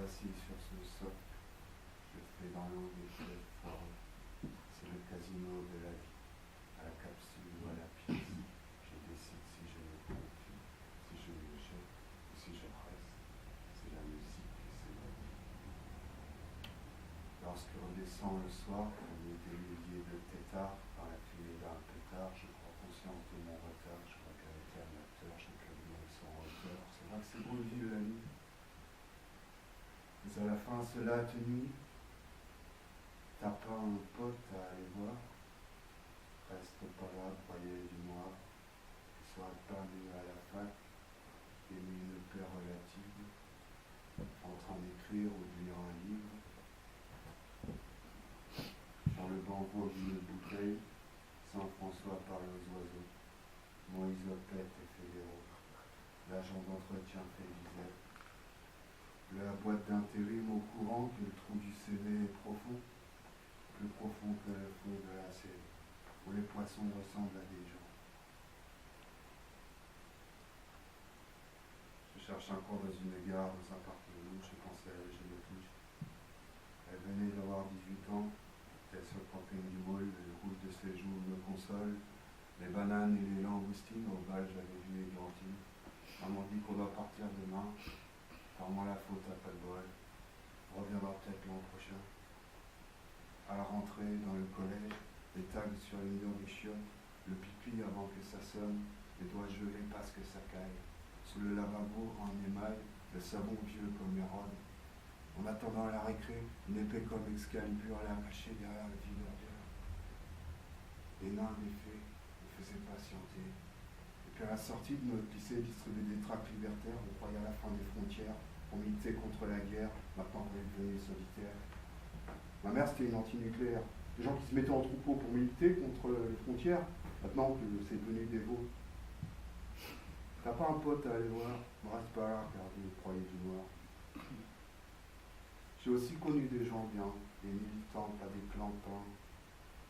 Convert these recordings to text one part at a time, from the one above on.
assis sur ce socle. Je fais dans l'eau des jets forts. C'est le casino de la vie, à la capsule ou à la pièce. Je décide si je me confie, si je me jette ou si je reste. C'est la musique et c'est la vie. Lorsque redescend le soir, comme des milliers de têtards dans la fumée d'un pétard, je prends conscience de mon retard. Je vois qu'à l'éternateur, chaque avion son hauteur. C'est vrai que c'est beau vivre la nuit. Mais à la fin, cela atténue. T'as pas un pote à aller voir? Reste pas là, broyé du noir. Tu seras pas mieux à la fac, et une paix relative, en train d'écrire ou de lire un livre. Sur le banc vogue une bouteille, Saint-François parle aux oiseaux. Moïse pète et fédéraux. L'agent d'entretien fait visite. La boîte d'intérim au courant que le trou du CV est profond, plus profond que le fond de la selle, où les poissons ressemblent à des gens. Je cherche un cours dans une gare, dans un parc de louche, je pensais à elle, je me touche. Elle venait d'avoir 18 ans, était sur le camping du Môle, le rouge de ses joues me console. Les bananes et les langoustines, au bal j'avais vu Églantine. Maman dit qu'on doit partir demain. Par moi la faute à pas de bol. On reviendra peut-être l'an prochain. À la rentrée dans le collège, les tags sur les murs des chiottes, le pipi avant que ça sonne, les doigts gelés parce que ça caille. Sous le lavabo en émail, le savon vieux comme Hérode. En attendant la récré, une épée comme Excalibur la cachée derrière le videur d'air. Les nains des fées me faisaient patienter. Et puis à la sortie de notre lycée, distribuer des tracts libertaires, on croyait à la fin des frontières, on militait contre la guerre, maintenant on est devenu solitaire. Ma mère c'était une anti-nucléaire. Des gens qui se mettaient en troupeau pour militer contre les frontières, maintenant que c'est devenu des veaux. T'as pas un pote à aller voir? Ne reste pas là, regarder le proyer du noir. J'ai aussi connu des gens bien, des militants, pas des clampins,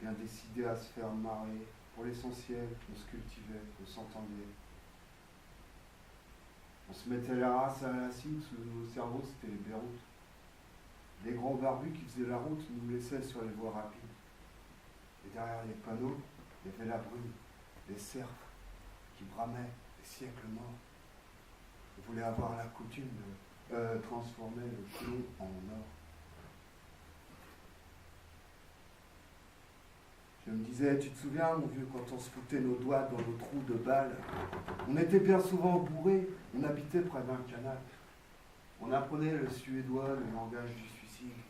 bien décidés à se faire marrer. Pour l'essentiel, on se cultivait, on s'entendait. On se mettait la race à l'acide, sous nos cerveaux, c'était les Beyrouth. Les grands barbus qui faisaient la route nous laissaient sur les voies rapides. Et derrière les panneaux, il y avait la brume, les cerfs qui bramaient des siècles morts. Ils voulaient avoir la coutume de transformer le plomb en or. Je me disais, tu te souviens, mon vieux, quand on se foutait nos doigts dans nos trous de balles? On était bien souvent bourrés, on habitait près d'un canal. On apprenait le suédois, le langage du suicide.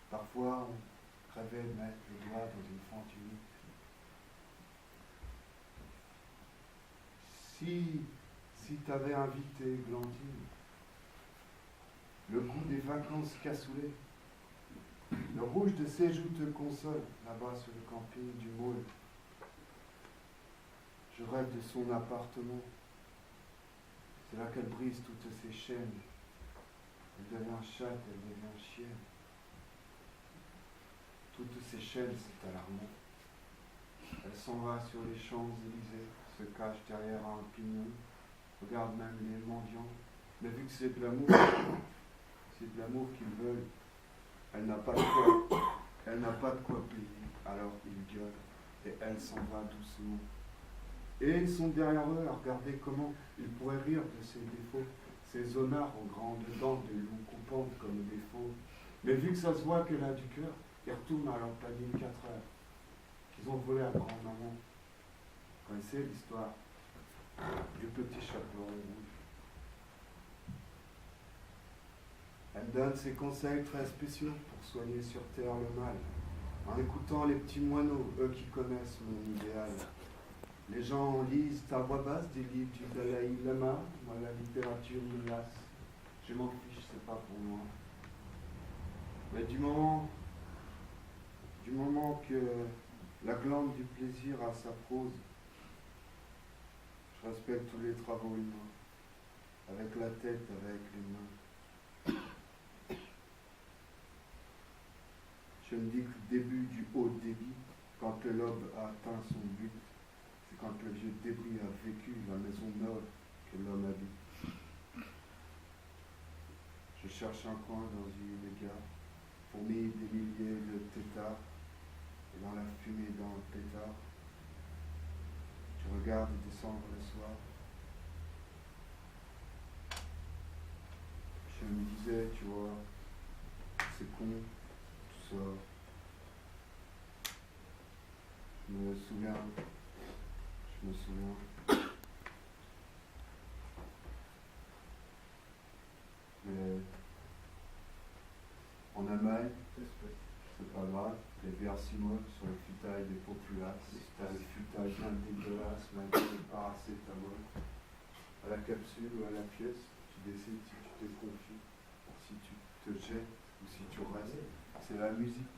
Parfois, on rêvait de mettre le doigt dans une fente humide. Si t'avais invité Glandine, le goût des vacances cassoulet, le rouge de ses joues te console, là-bas sur le camping du Môle. Je rêve de son appartement. C'est là qu'elle brise toutes ses chaînes. Elle devient chatte, elle devient chienne. Toutes ces chaînes, c'est alarmant. Elle s'en va sur les Champs-Élysées, se cache derrière un pignon, regarde même les mendiants. Mais vu que c'est de l'amour qu'ils veulent, elle n'a pas de quoi payer, alors ils gueulent, et elle s'en va doucement. Et ils sont derrière eux à regarder comment ils pourraient rire de ses défauts, ces honnards aux grandes dents, des loups coupantes comme des faux. Mais vu que ça se voit qu'elle a du cœur, ils retournent à leur panier 4 heures, qu'ils ont volé à grand-maman. Vous connaissez l'histoire du petit chaperon rouge? Elle donne ses conseils très spéciaux pour soigner sur terre le mal, en écoutant les petits moineaux, eux qui connaissent mon idéal. Les gens lisent à voix basse des livres du Dalai Lama, moi la littérature me lasse. Je m'en fiche, c'est pas pour moi. Mais du moment que la glande du plaisir a sa prose, je respecte tous les travaux humains, avec la tête, avec les mains. Je me dis que le début du haut débit, quand le lobe a atteint son but, c'est quand le vieux débris a vécu la maison neuve que l'homme habite. Je Je cherche un coin dans une gare, fourmis des milliers de têtards, et dans la fumée dans le pétard, je regarde descendre le soir. Je me disais, tu vois, c'est con, tout ça. Je me souviens. Mais en Allemagne, c'est pas grave, les Versimo sur le futail des populaces, t'as le futail bien dégueulasse, même le paracétamol, à la capsule ou à la pièce, tu décides si tu te confies, si tu te jettes ou si tu restes. C'est la musique